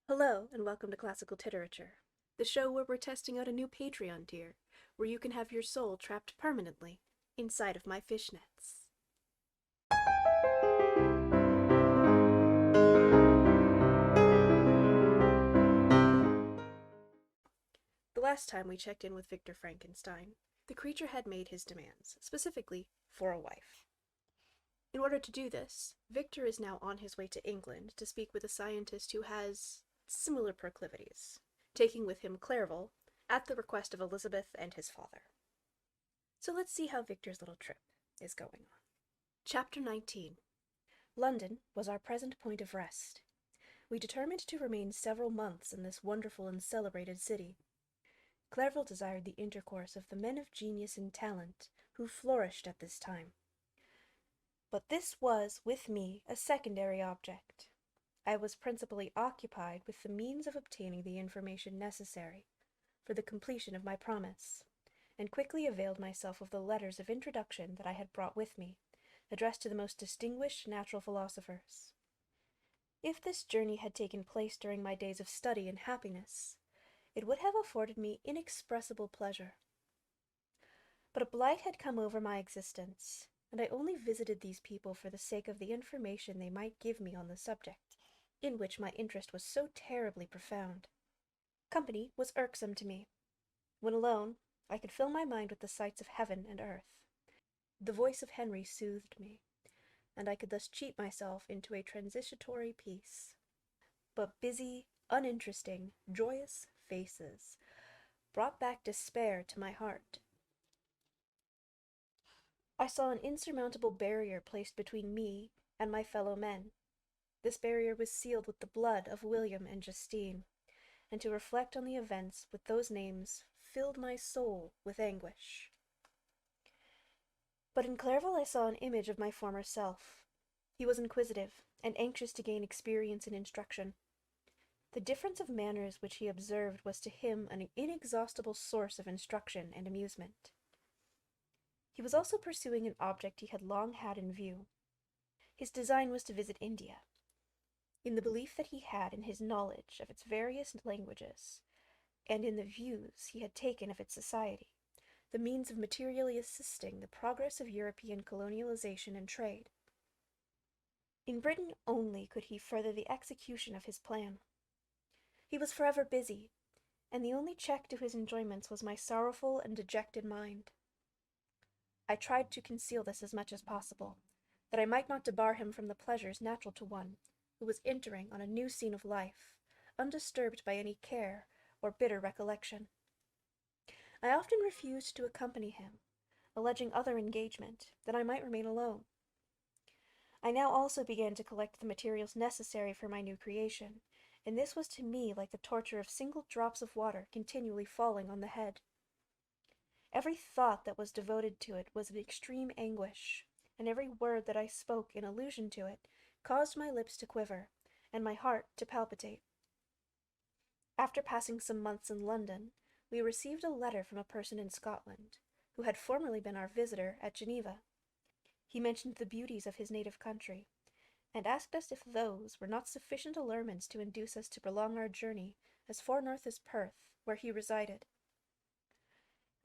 Hello, and welcome to Classical Titerature, the show where we're testing out a new Patreon tier, where you can have your soul trapped permanently inside of my fishnets. The last time we checked in with Victor Frankenstein, the creature had made his demands, specifically for a wife. In order to do this, Victor is now on his way to England to speak with a scientist who has similar proclivities, taking with him Clairville at the request of Elizabeth and his father. So let's see how Victor's little trip is going on. Chapter 19. London was our present point of rest. We determined to remain several months in this wonderful and celebrated city. Clairville desired the intercourse of the men of genius and talent who flourished at this time. But this was, with me, a secondary object. I was principally occupied with the means of obtaining the information necessary for the completion of my promise, and quickly availed myself of the letters of introduction that I had brought with me, addressed to the most distinguished natural philosophers. If this journey had taken place during my days of study and happiness, it would have afforded me inexpressible pleasure. But a blight had come over my existence, and I only visited these people for the sake of the information they might give me on the subject, in which my interest was so terribly profound. Company was irksome to me. When alone, I could fill my mind with the sights of heaven and earth. The voice of Henry soothed me, and I could thus cheat myself into a transitory peace. But busy, uninteresting, joyous faces brought back despair to my heart. I saw an insurmountable barrier placed between me and my fellow men. This barrier was sealed with the blood of William and Justine, and to reflect on the events with those names filled my soul with anguish. But in Clairville I saw an image of my former self. He was inquisitive, and anxious to gain experience and instruction. The difference of manners which he observed was to him an inexhaustible source of instruction and amusement. He was also pursuing an object he had long had in view. His design was to visit India. In the belief that he had in his knowledge of its various languages, and in the views he had taken of its society, the means of materially assisting the progress of European colonialization and trade. In Britain only could he further the execution of his plan. He was forever busy, and the only check to his enjoyments was my sorrowful and dejected mind. I tried to conceal this as much as possible, that I might not debar him from the pleasures natural to one who was entering on a new scene of life, undisturbed by any care or bitter recollection. I often refused to accompany him, alleging other engagement, that I might remain alone. I now also began to collect the materials necessary for my new creation, and this was to me like the torture of single drops of water continually falling on the head. Every thought that was devoted to it was an extreme anguish, and every word that I spoke in allusion to it caused my lips to quiver, and my heart to palpitate. After passing some months in London, we received a letter from a person in Scotland, who had formerly been our visitor at Geneva. He mentioned the beauties of his native country, and asked us if those were not sufficient allurements to induce us to prolong our journey as far north as Perth, where he resided.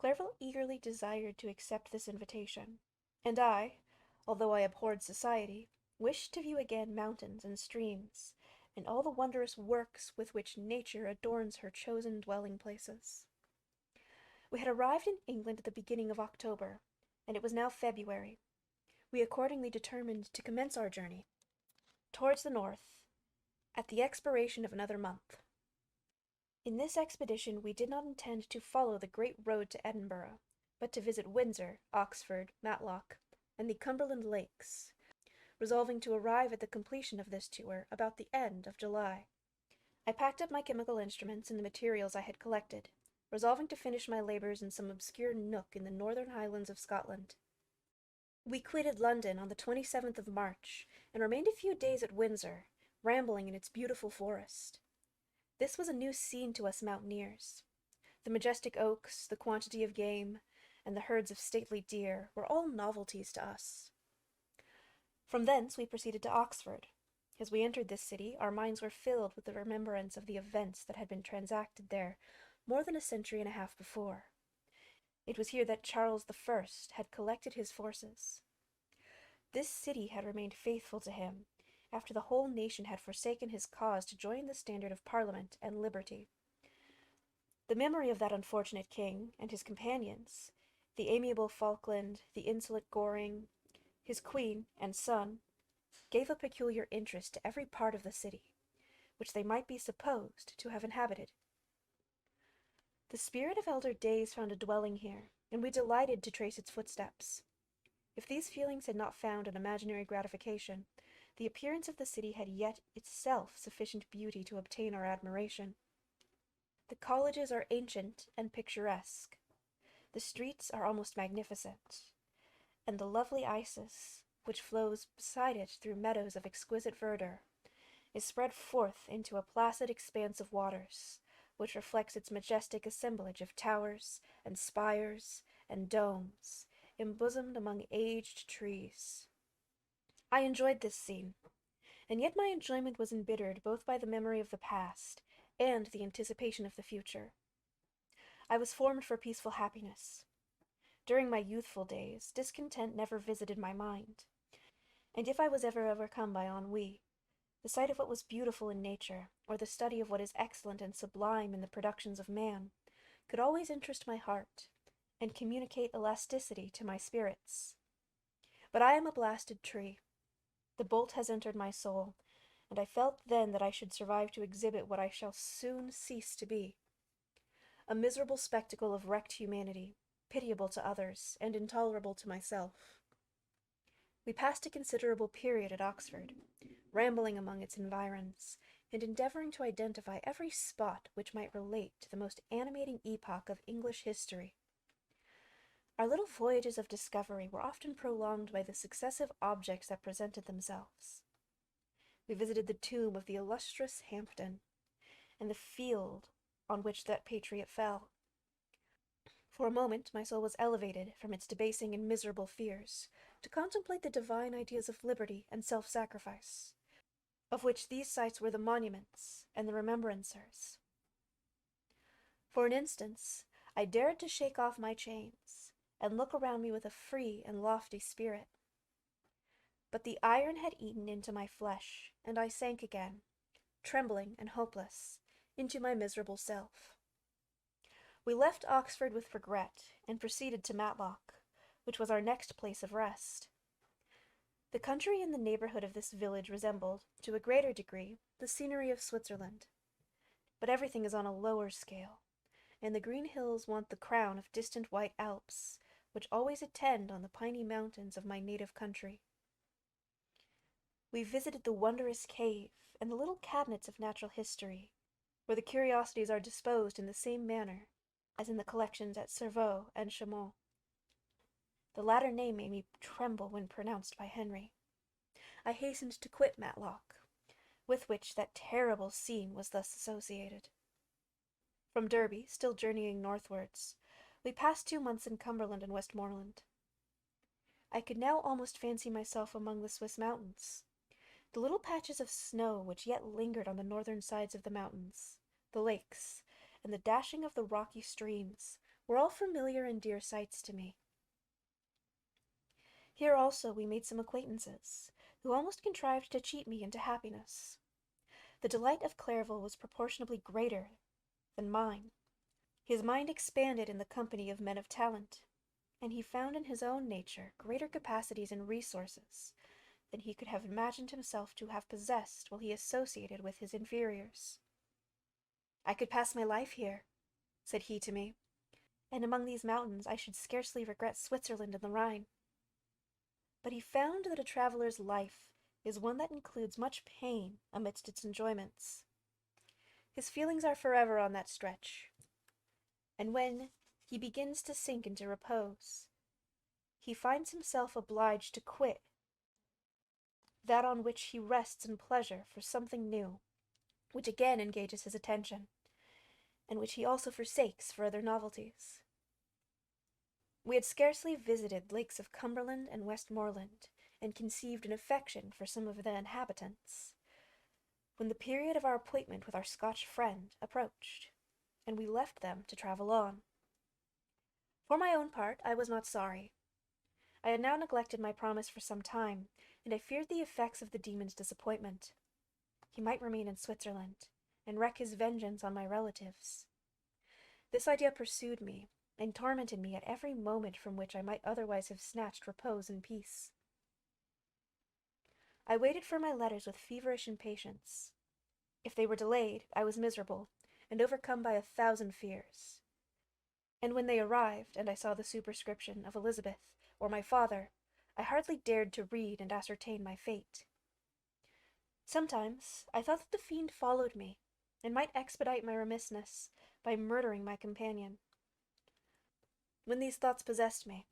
Clairville eagerly desired to accept this invitation, and I, although I abhorred society, wished to view again mountains and streams, and all the wondrous works with which nature adorns her chosen dwelling places. We had arrived in England at the beginning of October, and it was now February. We accordingly determined to commence our journey towards the north at the expiration of another month. In this expedition we did not intend to follow the great road to Edinburgh, but to visit Windsor, Oxford, Matlock, and the Cumberland Lakes, resolving to arrive at the completion of this tour about the end of July. I packed up my chemical instruments and the materials I had collected, resolving to finish my labors in some obscure nook in the northern highlands of Scotland. We quitted London on the 27th of March, and remained a few days at Windsor, rambling in its beautiful forest. This was a new scene to us mountaineers. The majestic oaks, the quantity of game, and the herds of stately deer were all novelties to us. From thence we proceeded to Oxford, As we entered this city, our minds were filled with the remembrance of the events that had been transacted there more than a century and a half before. It was here that Charles I had collected his forces. This city had remained faithful to him, after the whole nation had forsaken his cause to join the standard of Parliament and liberty. The memory of that unfortunate king and his companions, the amiable Falkland, the insolent Goring, his queen and son, gave a peculiar interest to every part of the city, which they might be supposed to have inhabited. The spirit of elder days found a dwelling here, and we delighted to trace its footsteps. If these feelings had not found an imaginary gratification, the appearance of the city had yet itself sufficient beauty to obtain our admiration. The colleges are ancient and picturesque. The streets are almost magnificent, and the lovely Isis, which flows beside it through meadows of exquisite verdure, is spread forth into a placid expanse of waters, which reflects its majestic assemblage of towers and spires and domes, embosomed among aged trees. I enjoyed this scene, and yet my enjoyment was embittered both by the memory of the past and the anticipation of the future. I was formed for peaceful happiness. During my youthful days, discontent never visited my mind, and if I was ever overcome by ennui, the sight of what was beautiful in nature, or the study of what is excellent and sublime in the productions of man, could always interest my heart, and communicate elasticity to my spirits. But I am a blasted tree. The bolt has entered my soul, and I felt then that I should survive to exhibit what I shall soon cease to be. A miserable spectacle of wrecked humanity, pitiable to others, and intolerable to myself. We passed a considerable period at Oxford, rambling among its environs, and endeavoring to identify every spot which might relate to the most animating epoch of English history. Our little voyages of discovery were often prolonged by the successive objects that presented themselves. We visited the tomb of the illustrious Hampden, and the field on which that patriot fell. For a moment my soul was elevated from its debasing and miserable fears to contemplate the divine ideas of liberty and self-sacrifice, of which these sites were the monuments and the remembrancers. For an instant, I dared to shake off my chains, and look around me with a free and lofty spirit. But the iron had eaten into my flesh, and I sank again, trembling and hopeless, into my miserable self. We left Oxford with regret, and proceeded to Matlock, which was our next place of rest. The country in the neighborhood of this village resembled, to a greater degree, the scenery of Switzerland. But everything is on a lower scale, and the green hills want the crown of distant white Alps, which always attend on the piny mountains of my native country. We visited the wondrous cave and the little cabinets of natural history, where the curiosities are disposed in the same manner as in the collections at Cerveau and Chaumont. The latter name made me tremble when pronounced by Henry. I hastened to quit Matlock, with which that terrible scene was thus associated. From Derby, still journeying northwards, we passed 2 months in Cumberland and Westmoreland. I could now almost fancy myself among the Swiss mountains. The little patches of snow which yet lingered on the northern sides of the mountains, the lakes, and the dashing of the rocky streams were all familiar and dear sights to me. Here also we made some acquaintances, who almost contrived to cheat me into happiness. The delight of Clerval was proportionably greater than mine. His mind expanded in the company of men of talent, and he found in his own nature greater capacities and resources than he could have imagined himself to have possessed while he associated with his inferiors. "I could pass my life here," said he to me, "and among these mountains I should scarcely regret Switzerland and the Rhine." But he found that a traveler's life is one that includes much pain amidst its enjoyments. His feelings are forever on that stretch, and when he begins to sink into repose, he finds himself obliged to quit that on which he rests in pleasure for something new, which again engages his attention, and which he also forsakes for other novelties. We had scarcely visited lakes of Cumberland and Westmoreland, and conceived an affection for some of the inhabitants, when the period of our appointment with our Scotch friend approached, and we left them to travel on. For my own part, I was not sorry. I had now neglected my promise for some time, and I feared the effects of the demon's disappointment. He might remain in Switzerland, and wreak his vengeance on my relatives. This idea pursued me, and tormented me at every moment from which I might otherwise have snatched repose and peace. I waited for my letters with feverish impatience. If they were delayed, I was miserable, and overcome by 1,000 fears. And when they arrived, and I saw the superscription of Elizabeth, or my father, I hardly dared to read and ascertain my fate. Sometimes I thought that the fiend followed me, and might expedite my remissness by murdering my companion. When these thoughts possessed me,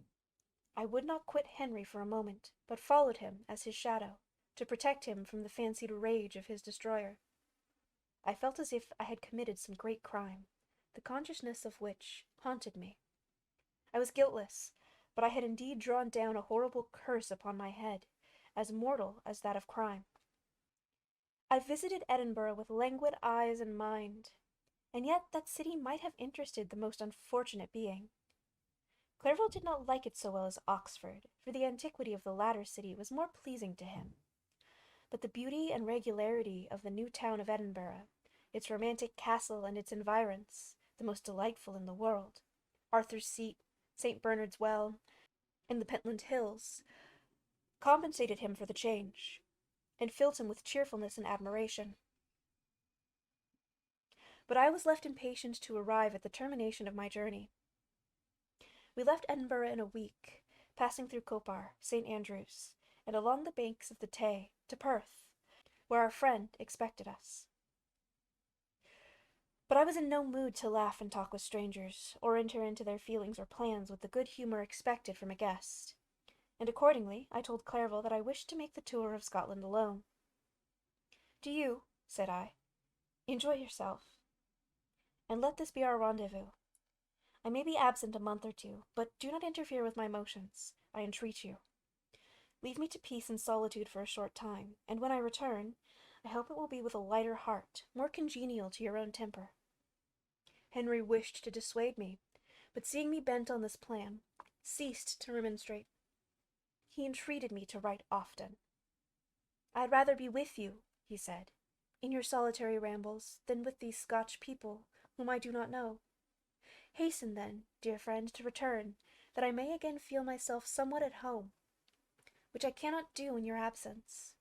I would not quit Henry for a moment, but followed him as his shadow, to protect him from the fancied rage of his destroyer. I felt as if I had committed some great crime, the consciousness of which haunted me. I was guiltless, but I had indeed drawn down a horrible curse upon my head, as mortal as that of crime. I visited Edinburgh with languid eyes and mind, and yet that city might have interested the most unfortunate being. Clerval did not like it so well as Oxford, for the antiquity of the latter city was more pleasing to him. But the beauty and regularity of the new town of Edinburgh, its romantic castle and its environs, the most delightful in the world, Arthur's Seat, St. Bernard's Well, and the Pentland Hills, compensated him for the change, and filled him with cheerfulness and admiration. But I was left impatient to arrive at the termination of my journey. We left Edinburgh in a week, passing through Copar, St. Andrews, and along the banks of the Tay to Perth, where our friend expected us. But I was in no mood to laugh and talk with strangers, or enter into their feelings or plans with the good humor expected from a guest, and accordingly I told Clerval that I wished to make the tour of Scotland alone. "Do you," said I, "enjoy yourself, and let this be our rendezvous. I may be absent a month or two, but do not interfere with my motions, I entreat you. Leave me to peace and solitude for a short time, and when I return, I hope it will be with a lighter heart, more congenial to your own temper." Henry wished to dissuade me, but seeing me bent on this plan, ceased to remonstrate. He entreated me to write often. "I'd rather be with you," he said, "in your solitary rambles, than with these Scotch people, whom I do not know. Hasten, then, dear friend, to return, that I may again feel myself somewhat at home, which I cannot do in your absence."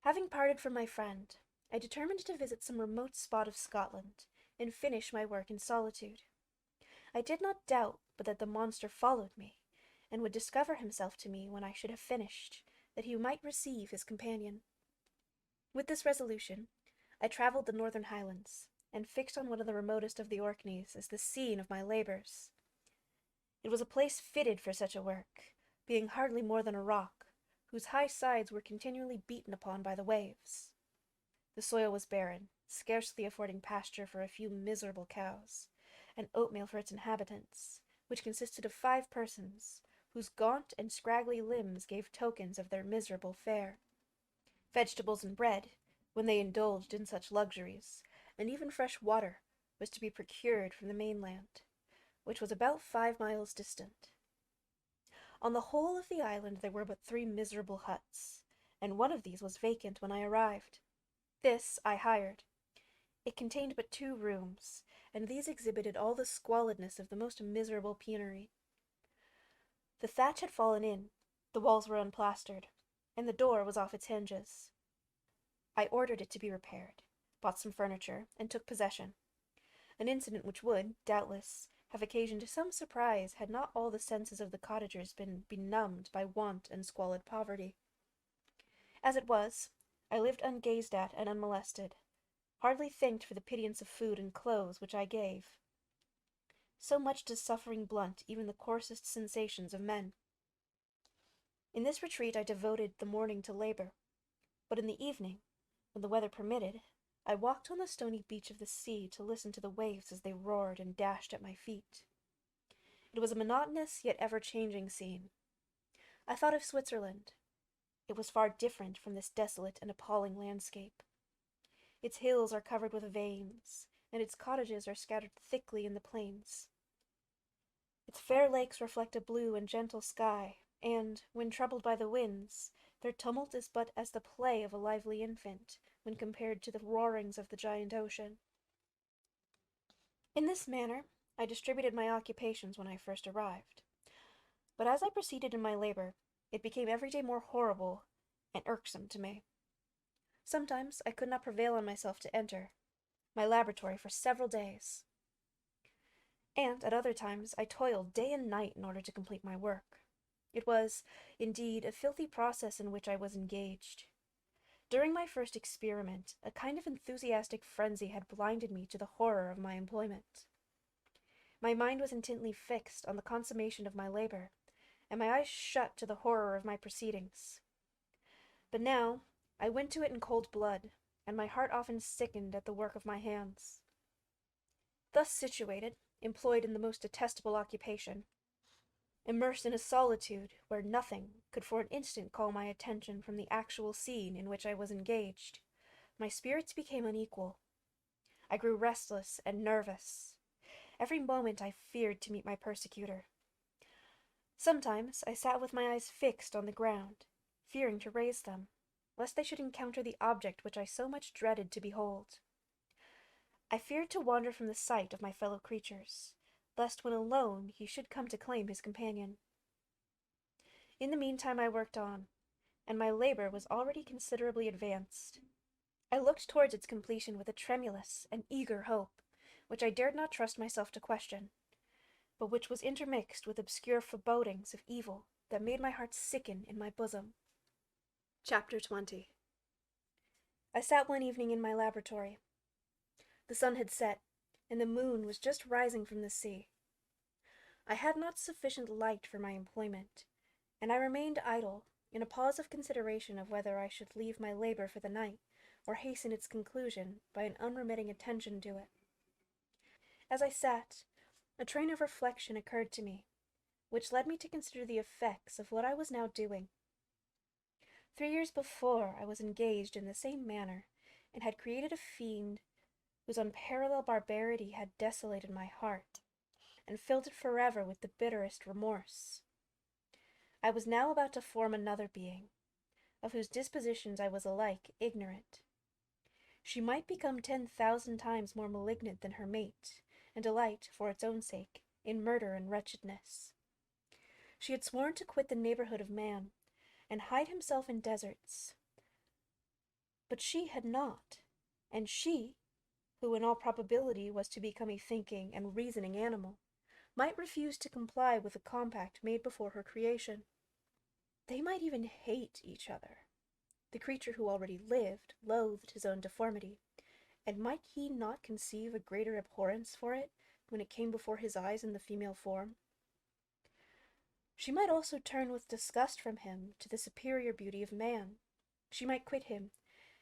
Having parted from my friend, I determined to visit some remote spot of Scotland, and finish my work in solitude. I did not doubt but that the monster followed me, and would discover himself to me when I should have finished, that he might receive his companion. With this resolution, I travelled the northern Highlands, and fixed on one of the remotest of the Orkneys as the scene of my labours. It was a place fitted for such a work, being hardly more than a rock, whose high sides were continually beaten upon by the waves. The soil was barren, scarcely affording pasture for a few miserable cows, and oatmeal for its inhabitants, which consisted of 5 persons, whose gaunt and scraggly limbs gave tokens of their miserable fare. Vegetables and bread, when they indulged in such luxuries, and even fresh water, was to be procured from the mainland, which was about 5 miles distant. On the whole of the island there were but 3 miserable huts, and one of these was vacant when I arrived. This I hired. It contained but 2 rooms, and these exhibited all the squalidness of the most miserable penury. The thatch had fallen in, the walls were unplastered, and the door was off its hinges. I ordered it to be repaired, bought some furniture, and took possession, an incident which would, doubtless, have occasioned some surprise had not all the senses of the cottagers been benumbed by want and squalid poverty. As it was, I lived ungazed at and unmolested, hardly thanked for the pittance of food and clothes which I gave. So much does suffering blunt even the coarsest sensations of men. In this retreat I devoted the morning to labor, but in the evening, when the weather permitted, I walked on the stony beach of the sea to listen to the waves as they roared and dashed at my feet. It was a monotonous yet ever-changing scene. I thought of Switzerland. It was far different from this desolate and appalling landscape. Its hills are covered with veins, and its cottages are scattered thickly in the plains. Its fair lakes reflect a blue and gentle sky, and, when troubled by the winds, their tumult is but as the play of a lively infant, when compared to the roarings of the giant ocean. In this manner, I distributed my occupations when I first arrived. But as I proceeded in my labor, it became every day more horrible and irksome to me. Sometimes I could not prevail on myself to enter my laboratory for several days, and at other times I toiled day and night in order to complete my work. It was, indeed, a filthy process in which I was engaged. During my first experiment, a kind of enthusiastic frenzy had blinded me to the horror of my employment. My mind was intently fixed on the consummation of my labor, and my eyes shut to the horror of my proceedings. But now I went to it in cold blood, and my heart often sickened at the work of my hands. Thus situated, employed in the most detestable occupation, immersed in a solitude where nothing could for an instant call my attention from the actual scene in which I was engaged, my spirits became unequal. I grew restless and nervous. Every moment I feared to meet my persecutor. Sometimes I sat with my eyes fixed on the ground, fearing to raise them, lest they should encounter the object which I so much dreaded to behold. I feared to wander from the sight of my fellow creatures, lest when alone he should come to claim his companion. In the meantime I worked on, and my labor was already considerably advanced. I looked towards its completion with a tremulous and eager hope, which I dared not trust myself to question, but which was intermixed with obscure forebodings of evil that made my heart sicken in my bosom. Chapter 20. I sat one evening in my laboratory. The sun had set, and the moon was just rising from the sea. I had not sufficient light for my employment, and I remained idle, in a pause of consideration of whether I should leave my labor for the night, or hasten its conclusion by an unremitting attention to it. As I sat, a train of reflection occurred to me, which led me to consider the effects of what I was now doing. 3 years before, I was engaged in the same manner, and had created a fiend whose unparalleled barbarity had desolated my heart, and filled it forever with the bitterest remorse. I was now about to form another being, of whose dispositions I was alike ignorant. She might become 10,000 times more malignant than her mate, and delight, for its own sake, in murder and wretchedness. She had sworn to quit the neighborhood of man, and hide himself in deserts. But she had not, and she, who in all probability was to become a thinking and reasoning animal, might refuse to comply with the compact made before her creation. They might even hate each other. The creature who already lived loathed his own deformity, and might he not conceive a greater abhorrence for it when it came before his eyes in the female form? She might also turn with disgust from him to the superior beauty of man. She might quit him,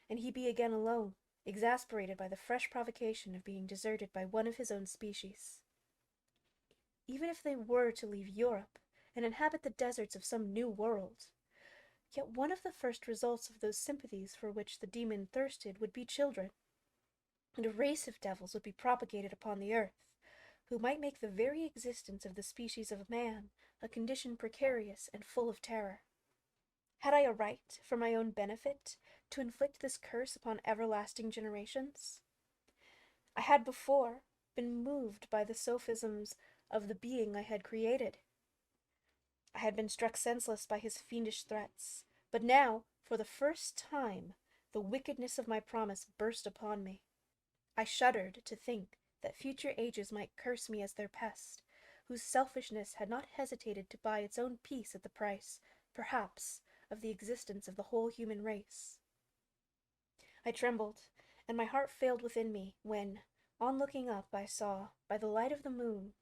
and he be again alone, exasperated by the fresh provocation of being deserted by one of his own species. Even if they were to leave Europe and inhabit the deserts of some new world, yet one of the first results of those sympathies for which the demon thirsted would be children, and a race of devils would be propagated upon the earth, who might make the very existence of the species of man a condition precarious and full of terror. Had I a right, for my own benefit, to inflict this curse upon everlasting generations? I had before been moved by the sophisms of the being I had created. I had been struck senseless by his fiendish threats, but now, for the first time, the wickedness of my promise burst upon me. I shuddered to think that future ages might curse me as their pest, whose selfishness had not hesitated to buy its own peace at the price, perhaps, of the existence of the whole human race. I trembled, and my heart failed within me, when, on looking up, I saw, by the light of the moon,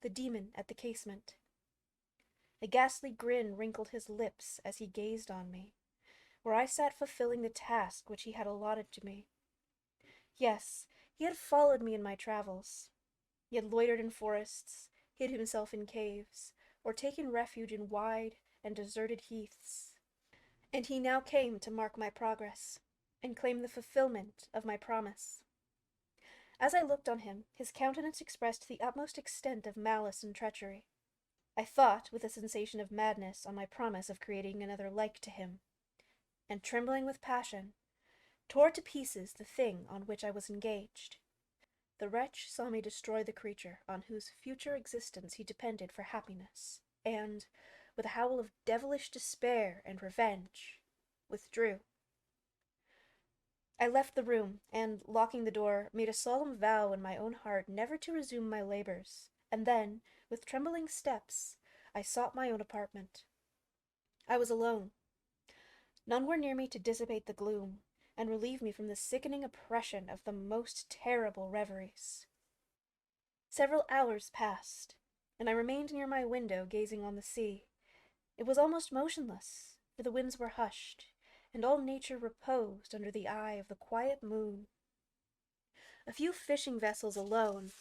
the demon at the casement. A ghastly grin wrinkled his lips as he gazed on me, where I sat fulfilling the task which he had allotted to me. Yes, he had followed me in my travels. He had loitered in forests, hid himself in caves, or taken refuge in wide and deserted heaths. And he now came to mark my progress, and claim the fulfillment of my promise. As I looked on him, his countenance expressed the utmost extent of malice and treachery. I thought, with a sensation of madness, on my promise of creating another like to him, and, trembling with passion, tore to pieces the thing on which I was engaged. The wretch saw me destroy the creature on whose future existence he depended for happiness, and, with a howl of devilish despair and revenge, withdrew. I left the room, and, locking the door, made a solemn vow in my own heart never to resume my labors, and then, with trembling steps, I sought my own apartment. I was alone. None were near me to dissipate the gloom, and relieve me from the sickening oppression of the most terrible reveries. Several hours passed, and I remained near my window gazing on the sea. It was almost motionless, for the winds were hushed, and all nature reposed under the eye of the quiet moon. A few fishing vessels alone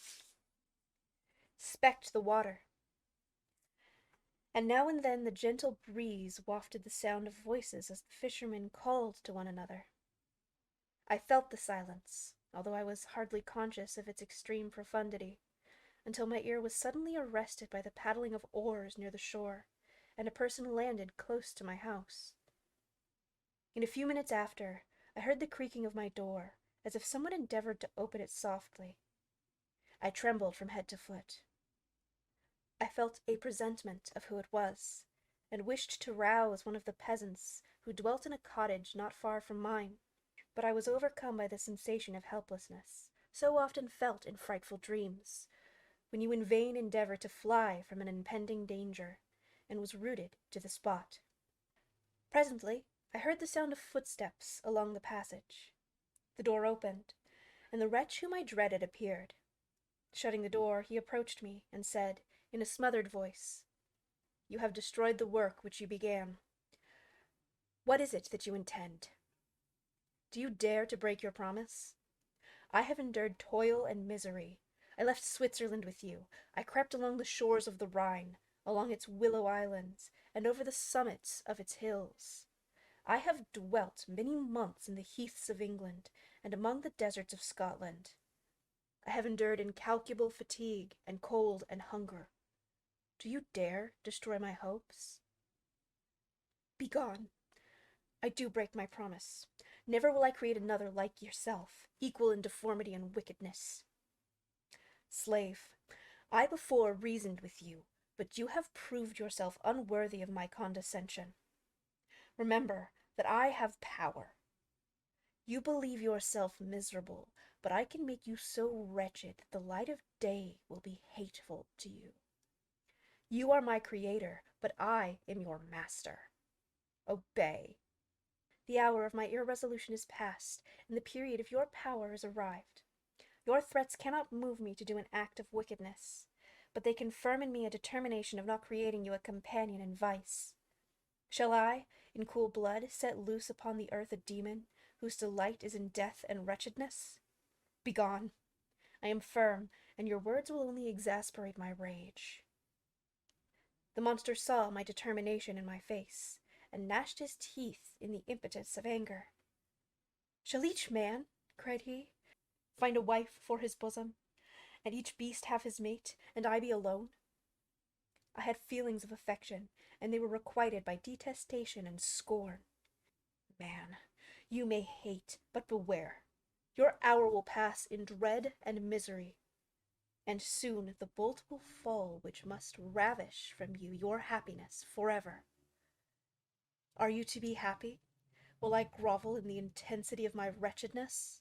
specked the water, and now and then the gentle breeze wafted the sound of voices as the fishermen called to one another. I felt the silence, although I was hardly conscious of its extreme profundity, until my ear was suddenly arrested by the paddling of oars near the shore, and a person landed close to my house. In a few minutes after, I heard the creaking of my door, as if someone endeavored to open it softly. I trembled from head to foot. I felt a presentiment of who it was, and wished to rouse one of the peasants who dwelt in a cottage not far from mine, but I was overcome by the sensation of helplessness, so often felt in frightful dreams, when you in vain endeavor to fly from an impending danger, and was rooted to the spot. Presently, I heard the sound of footsteps along the passage. The door opened, and the wretch whom I dreaded appeared. Shutting the door, he approached me, and said, in a smothered voice, "You have destroyed the work which you began. What is it that you intend? Do you dare to break your promise? I have endured toil and misery. I left Switzerland with you. I crept along the shores of the Rhine, along its willow islands, and over the summits of its hills. I have dwelt many months in the heaths of England, and among the deserts of Scotland. I have endured incalculable fatigue, and cold, and hunger. Do you dare destroy my hopes? Begone! I do break my promise. Never will I create another like yourself, equal in deformity and wickedness. Slave, I before reasoned with you, but you have proved yourself unworthy of my condescension. Remember that I have power. You believe yourself miserable, but I can make you so wretched that the light of day will be hateful to you. You are my creator, but I am your master. Obey. The hour of my irresolution is past, and the period of your power is arrived. Your threats cannot move me to do an act of wickedness, but they confirm in me a determination of not creating you a companion in vice. Shall I, in cool blood, set loose upon the earth a demon, whose delight is in death and wretchedness? Begone! I am firm, and your words will only exasperate my rage. The monster saw my determination in my face, and gnashed his teeth in the impetus of anger. Shall each man, cried he, find a wife for his bosom, and each beast have his mate, and I be alone? I had feelings of affection, and they were requited by detestation and scorn. Man, you may hate, but beware. Your hour will pass in dread and misery, and soon the bolt will fall which must ravish from you your happiness forever. Are you to be happy? Will I grovel in the intensity of my wretchedness?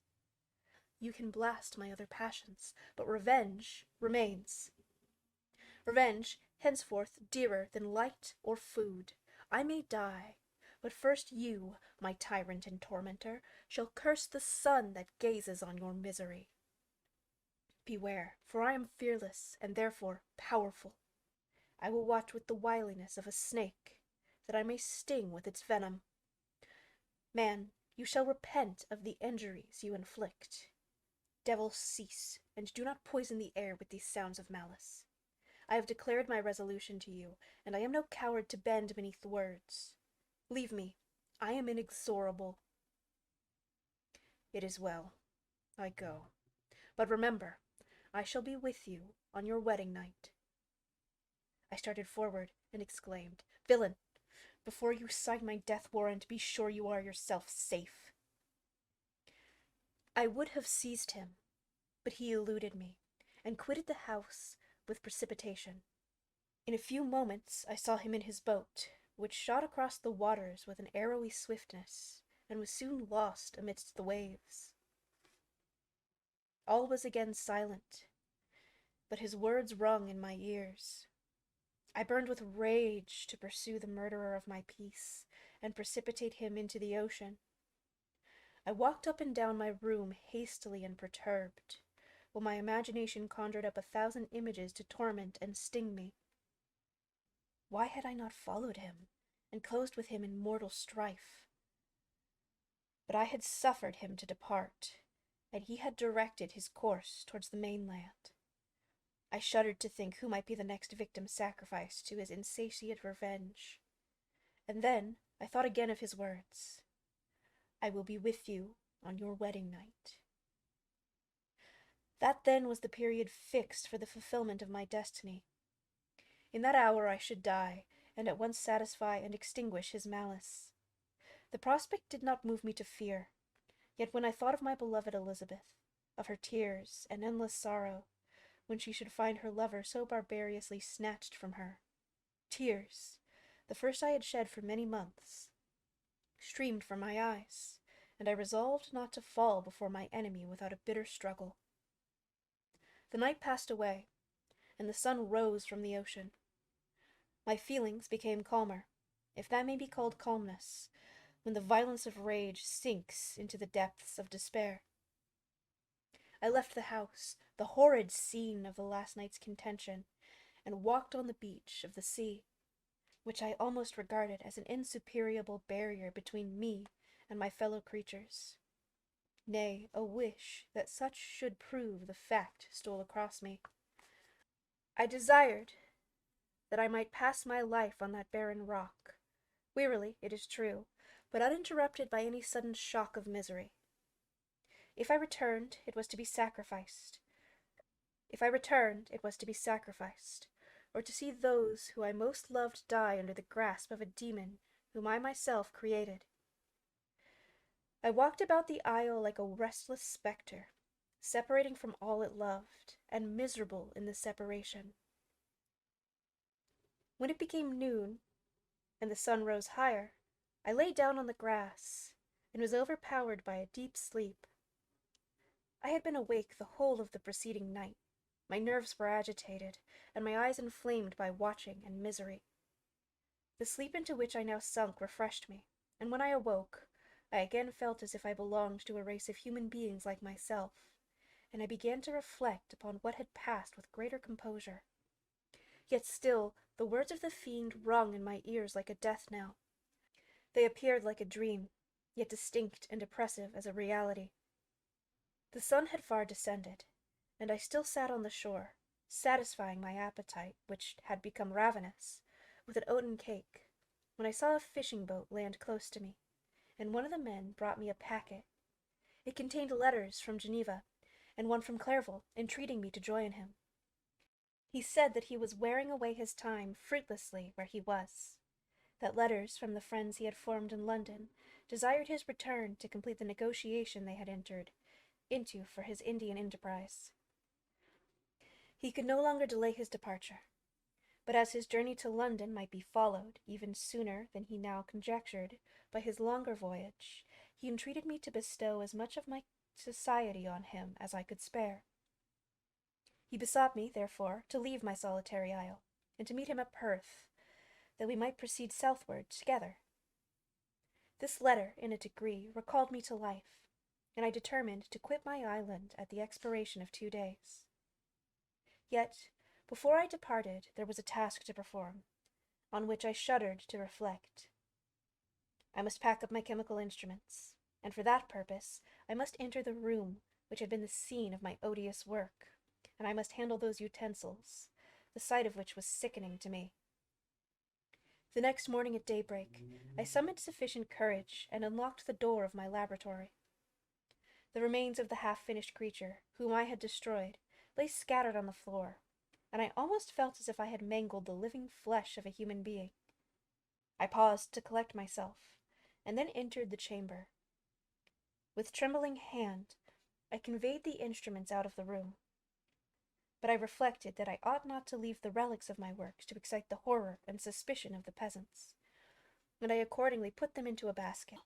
You can blast my other passions, but revenge remains. Revenge, henceforth dearer than light or food. I may die, but first you, my tyrant and tormentor, shall curse the sun that gazes on your misery. Beware, for I am fearless, and therefore powerful. I will watch with the wiliness of a snake, that I may sting with its venom. Man, you shall repent of the injuries you inflict. Devil, cease, and do not poison the air with these sounds of malice. I have declared my resolution to you, and I am no coward to bend beneath words. Leave me. I am inexorable. It is well. I go. But remember, I shall be with you on your wedding night. I started forward and exclaimed, Villain! Before you sign my death warrant, be sure you are yourself safe. I would have seized him, but he eluded me, and quitted the house with precipitation. In a few moments I saw him in his boat, which shot across the waters with an arrowy swiftness, and was soon lost amidst the waves. All was again silent, but his words rung in my ears. I burned with rage to pursue the murderer of my peace, and precipitate him into the ocean. I walked up and down my room hastily and perturbed, while my imagination conjured up 1,000 images to torment and sting me. Why had I not followed him, and closed with him in mortal strife? But I had suffered him to depart, and he had directed his course towards the mainland. I shuddered to think who might be the next victim sacrificed to his insatiate revenge. And then I thought again of his words, I will be with you on your wedding night. That then was the period fixed for the fulfillment of my destiny. In that hour I should die, and at once satisfy and extinguish his malice. The prospect did not move me to fear, yet when I thought of my beloved Elizabeth, of her tears and endless sorrow, when she should find her lover so barbarously snatched from her, tears, the first I had shed for many months, streamed from my eyes, and I resolved not to fall before my enemy without a bitter struggle. The night passed away, and the sun rose from the ocean. My feelings became calmer, if that may be called calmness, when the violence of rage sinks into the depths of despair. I left the house, the horrid scene of the last night's contention, and walked on the beach of the sea, which I almost regarded as an insuperable barrier between me and my fellow creatures. Nay, a wish that such should prove the fact stole across me. I desired that I might pass my life on that barren rock, wearily, it is true, but uninterrupted by any sudden shock of misery. If I returned, it was to be sacrificed. Or to see those who I most loved die under the grasp of a demon whom I myself created. I walked about the isle like a restless spectre, separating from all it loved, and miserable in the separation. When it became noon, and the sun rose higher, I lay down on the grass, and was overpowered by a deep sleep. I had been awake the whole of the preceding night. My nerves were agitated, and my eyes inflamed by watching and misery. The sleep into which I now sunk refreshed me, and when I awoke, I again felt as if I belonged to a race of human beings like myself, and I began to reflect upon what had passed with greater composure. Yet still the words of the fiend rung in my ears like a death knell. They appeared like a dream, yet distinct and oppressive as a reality. The sun had far descended, and I still sat on the shore, satisfying my appetite, which had become ravenous, with an oaten cake, when I saw a fishing boat land close to me, and one of the men brought me a packet. It contained letters from Geneva, and one from Clairvaux, entreating me to join him. He said that he was wearing away his time fruitlessly where he was, that letters from the friends he had formed in London desired his return to complete the negotiation they had entered into for his Indian enterprise. He could no longer delay his departure, but as his journey to London might be followed, even sooner than he now conjectured, by his longer voyage, he entreated me to bestow as much of my society on him as I could spare. He besought me, therefore, to leave my solitary isle, and to meet him at Perth, that we might proceed southward together. This letter, in a degree, recalled me to life, and I determined to quit my island at the expiration of 2 days. Yet, before I departed, there was a task to perform, on which I shuddered to reflect. I must pack up my chemical instruments, and for that purpose I must enter the room which had been the scene of my odious work, and I must handle those utensils, the sight of which was sickening to me. The next morning at daybreak, I summoned sufficient courage and unlocked the door of my laboratory. The remains of the half-finished creature, whom I had destroyed, lay scattered on the floor, and I almost felt as if I had mangled the living flesh of a human being. I paused to collect myself, and then entered the chamber. With trembling hand, I conveyed the instruments out of the room. But I reflected that I ought not to leave the relics of my works to excite the horror and suspicion of the peasants, and I accordingly put them into a basket,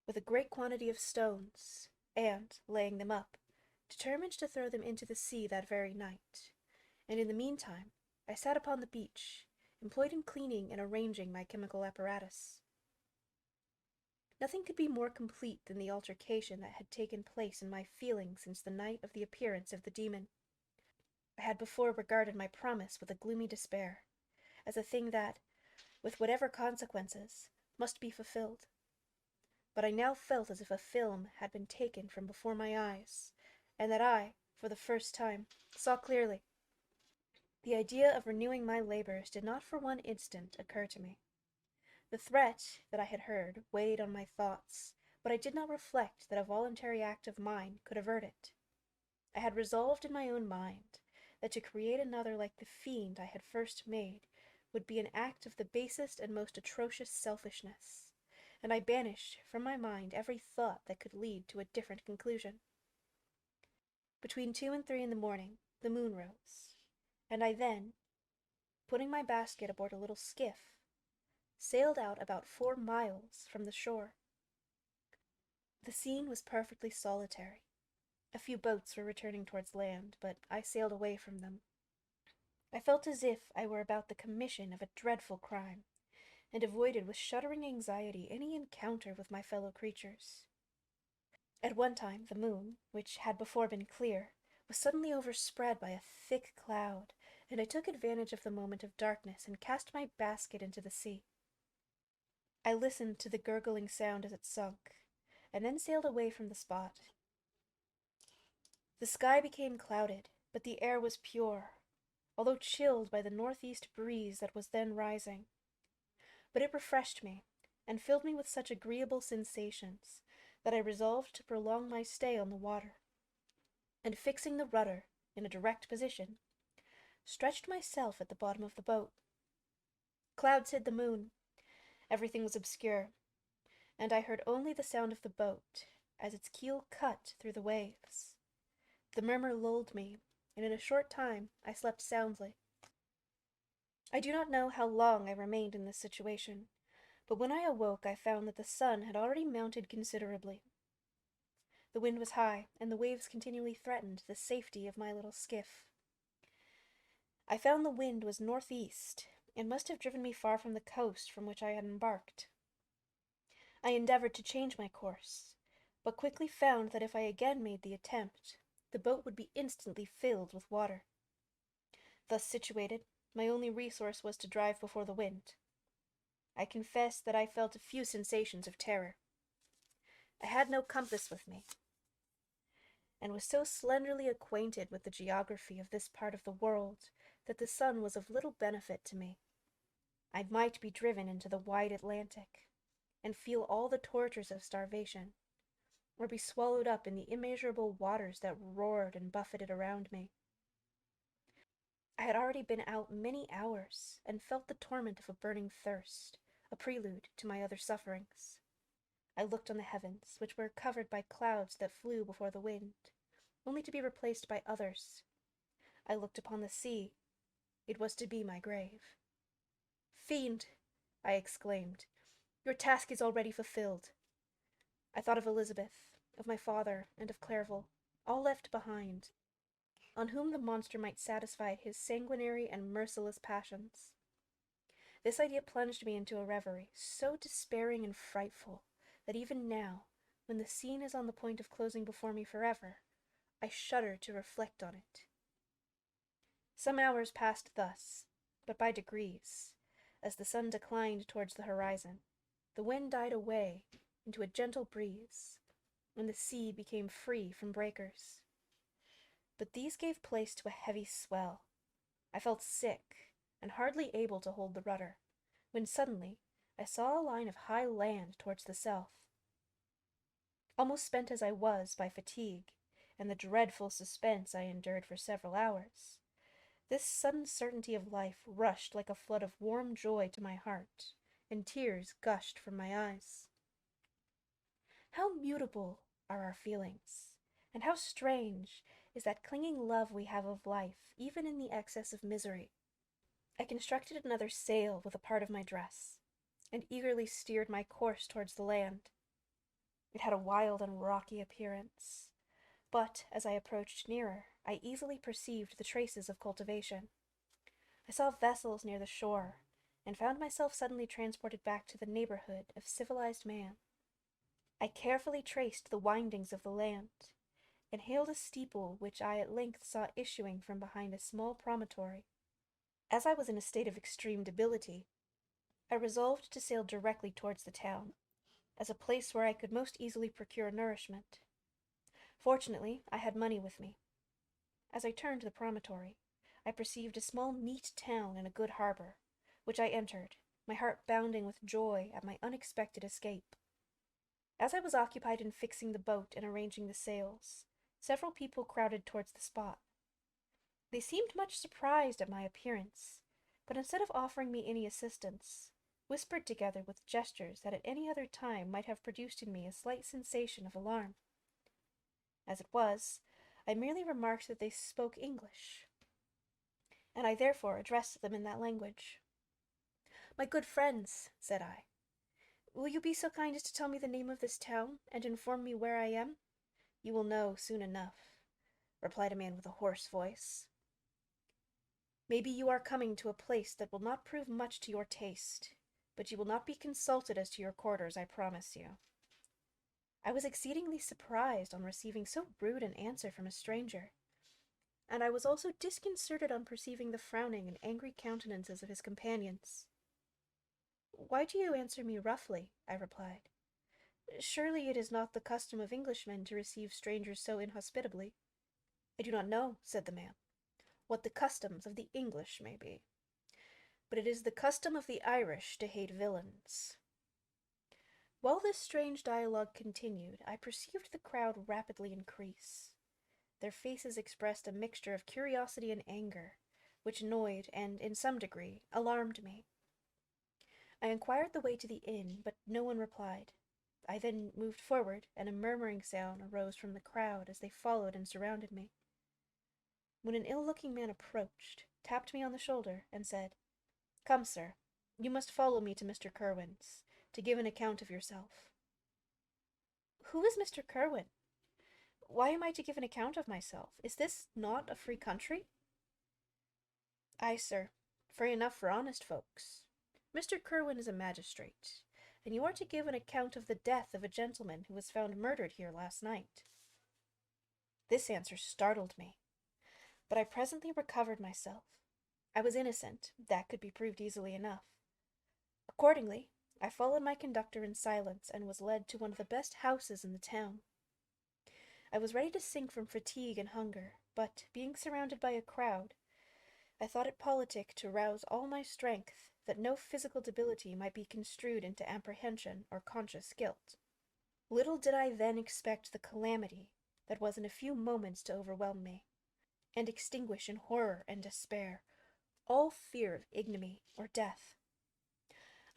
with a great quantity of stones, and, laying them up, determined to throw them into the sea that very night, and in the meantime I sat upon the beach, employed in cleaning and arranging my chemical apparatus. Nothing could be more complete than the altercation that had taken place in my feelings since the night of the appearance of the demon. I had before regarded my promise with a gloomy despair, as a thing that, with whatever consequences, must be fulfilled. But I now felt as if a film had been taken from before my eyes, and that I, for the first time, saw clearly. The idea of renewing my labors did not for one instant occur to me. The threat that I had heard weighed on my thoughts, but I did not reflect that a voluntary act of mine could avert it. I had resolved in my own mind that to create another like the fiend I had first made would be an act of the basest and most atrocious selfishness, and I banished from my mind every thought that could lead to a different conclusion. Between 2 and 3 in the morning, the moon rose, and I then, putting my basket aboard a little skiff, sailed out about 4 miles from the shore. The scene was perfectly solitary. A few boats were returning towards land, but I sailed away from them. I felt as if I were about the commission of a dreadful crime, and avoided with shuddering anxiety any encounter with my fellow creatures. At one time the moon, which had before been clear, was suddenly overspread by a thick cloud, and I took advantage of the moment of darkness and cast my basket into the sea. I listened to the gurgling sound as it sunk, and then sailed away from the spot. The sky became clouded, but the air was pure, although chilled by the northeast breeze that was then rising. But it refreshed me, and filled me with such agreeable sensations, that I resolved to prolong my stay on the water, and fixing the rudder in a direct position, stretched myself at the bottom of the boat. Clouds hid the moon. Everything was obscure, and I heard only the sound of the boat as its keel cut through the waves. The murmur lulled me, and in a short time I slept soundly. I do not know how long I remained in this situation, but when I awoke I found that the sun had already mounted considerably. The wind was high, and the waves continually threatened the safety of my little skiff. I found the wind was northeast, and must have driven me far from the coast from which I had embarked. I endeavored to change my course, but quickly found that if I again made the attempt, the boat would be instantly filled with water. Thus situated, my only resource was to drive before the wind. I confess that I felt a few sensations of terror. I had no compass with me, and was so slenderly acquainted with the geography of this part of the world that the sun was of little benefit to me. I might be driven into the wide Atlantic, and feel all the tortures of starvation, or be swallowed up in the immeasurable waters that roared and buffeted around me. I had already been out many hours, and felt the torment of a burning thirst, a prelude to my other sufferings. I looked on the heavens, which were covered by clouds that flew before the wind, only to be replaced by others. I looked upon the sea. It was to be my grave. "Fiend!" I exclaimed, "your task is already fulfilled." I thought of Elizabeth, of my father, and of Clerval, all left behind, on whom the monster might satisfy his sanguinary and merciless passions. This idea plunged me into a reverie, so despairing and frightful, that even now, when the scene is on the point of closing before me forever, I shudder to reflect on it. Some hours passed thus, but by degrees, as the sun declined towards the horizon, the wind died away into a gentle breeze, and the sea became free from breakers. But these gave place to a heavy swell. I felt sick, and hardly able to hold the rudder, when suddenly I saw a line of high land towards the south. Almost spent as I was by fatigue and the dreadful suspense I endured for several hours, this sudden certainty of life rushed like a flood of warm joy to my heart, and tears gushed from my eyes. How mutable are our feelings, and how strange is that clinging love we have of life, even in the excess of misery. I constructed another sail with a part of my dress, and eagerly steered my course towards the land. It had a wild and rocky appearance, but as I approached nearer, I easily perceived the traces of cultivation. I saw vessels near the shore, and found myself suddenly transported back to the neighborhood of civilized man. I carefully traced the windings of the land, and hailed a steeple which I at length saw issuing from behind a small promontory. As I was in a state of extreme debility, I resolved to sail directly towards the town, as a place where I could most easily procure nourishment. Fortunately, I had money with me. As I turned the promontory, I perceived a small neat town and a good harbor, which I entered, my heart bounding with joy at my unexpected escape. As I was occupied in fixing the boat and arranging the sails, several people crowded towards the spot. They seemed much surprised at my appearance, but instead of offering me any assistance, whispered together with gestures that at any other time might have produced in me a slight sensation of alarm. As it was, I merely remarked that they spoke English, and I therefore addressed them in that language. "My good friends," said I, "will you be so kind as to tell me the name of this town, and inform me where I am?" "You will know soon enough," replied a man with a hoarse voice. "Maybe you are coming to a place that will not prove much to your taste, but you will not be consulted as to your quarters, I promise you." I was exceedingly surprised on receiving so rude an answer from a stranger, and I was also disconcerted on perceiving the frowning and angry countenances of his companions. "Why do you answer me roughly?" I replied. "Surely it is not the custom of Englishmen to receive strangers so inhospitably." "I do not know," said the man, "what the customs of the English may be, but it is the custom of the Irish to hate villains." While this strange dialogue continued, I perceived the crowd rapidly increase. Their faces expressed a mixture of curiosity and anger, which annoyed and, in some degree, alarmed me. I inquired the way to the inn, but no one replied. I then moved forward, and a murmuring sound arose from the crowd as they followed and surrounded me, when an ill-looking man approached, tapped me on the shoulder, and said, "Come, sir, you must follow me to Mr. Kerwin's, to give an account of yourself." "Who is Mr. Kerwin? Why am I to give an account of myself? Is this not a free country?" "Aye, sir, free enough for honest folks. Mr. Kerwin is a magistrate, and you are to give an account of the death of a gentleman who was found murdered here last night." This answer startled me, but I presently recovered myself. I was innocent, that could be proved easily enough. Accordingly, I followed my conductor in silence, and was led to one of the best houses in the town. I was ready to sink from fatigue and hunger, but, being surrounded by a crowd, I thought it politic to rouse all my strength, that no physical debility might be construed into apprehension or conscious guilt. Little did I then expect the calamity that was in a few moments to overwhelm me, and extinguish in horror and despair all fear of ignominy or death.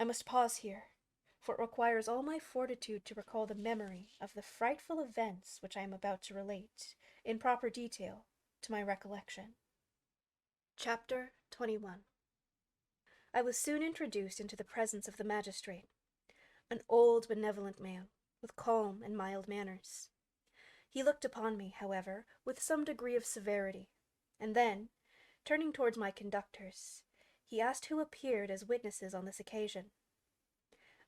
I must pause here, for it requires all my fortitude to recall the memory of the frightful events which I am about to relate, in proper detail, to my recollection. Chapter 21. I was soon introduced into the presence of the magistrate, an old benevolent man, with calm and mild manners. He looked upon me, however, with some degree of severity, and then, turning towards my conductors, he asked who appeared as witnesses on this occasion.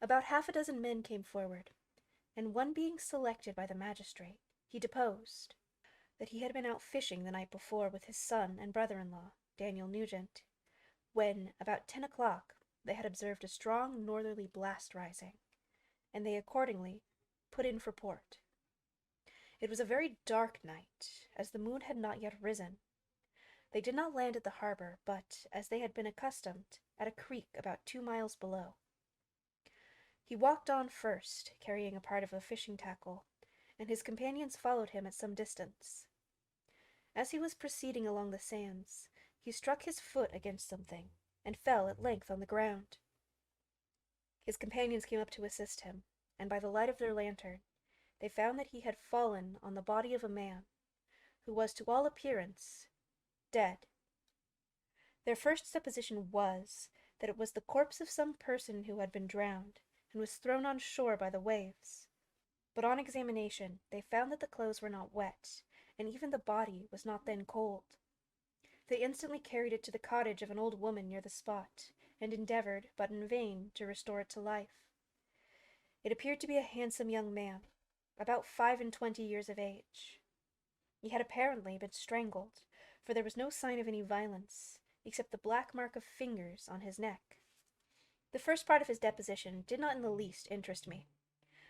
About half a dozen men came forward, and one being selected by the magistrate, he deposed that he had been out fishing the night before with his son and brother-in-law, Daniel Nugent, when, about 10 o'clock, they had observed a strong northerly blast rising, and they accordingly put in for port. It was a very dark night, as the moon had not yet risen. They did not land at the harbor, but, as they had been accustomed, at a creek about 2 miles below. He walked on first, carrying a part of the fishing tackle, and his companions followed him at some distance. As he was proceeding along the sands, he struck his foot against something, and fell at length on the ground. His companions came up to assist him, and by the light of their lantern, they found that he had fallen on the body of a man, who was to all appearance dead. Their first supposition was that it was the corpse of some person who had been drowned, and was thrown on shore by the waves. But on examination they found that the clothes were not wet, and even the body was not then cold. They instantly carried it to the cottage of an old woman near the spot, and endeavored, but in vain, to restore it to life. It appeared to be a handsome young man, about 25 years of age. He had apparently been strangled, for there was no sign of any violence, except the black mark of fingers on his neck. The first part of his deposition did not in the least interest me,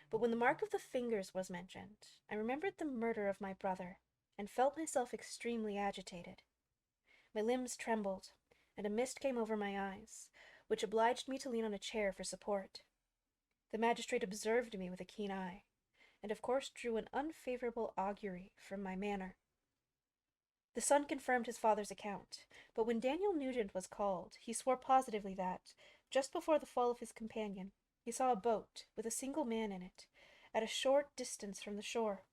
but when the mark of the fingers was mentioned, I remembered the murder of my brother, and felt myself extremely agitated. My limbs trembled, and a mist came over my eyes, which obliged me to lean on a chair for support. The magistrate observed me with a keen eye, and of course drew an unfavorable augury from my manner. The son confirmed his father's account, but when Daniel Nugent was called, he swore positively that, just before the fall of his companion, he saw a boat, with a single man in it, at a short distance from the shore.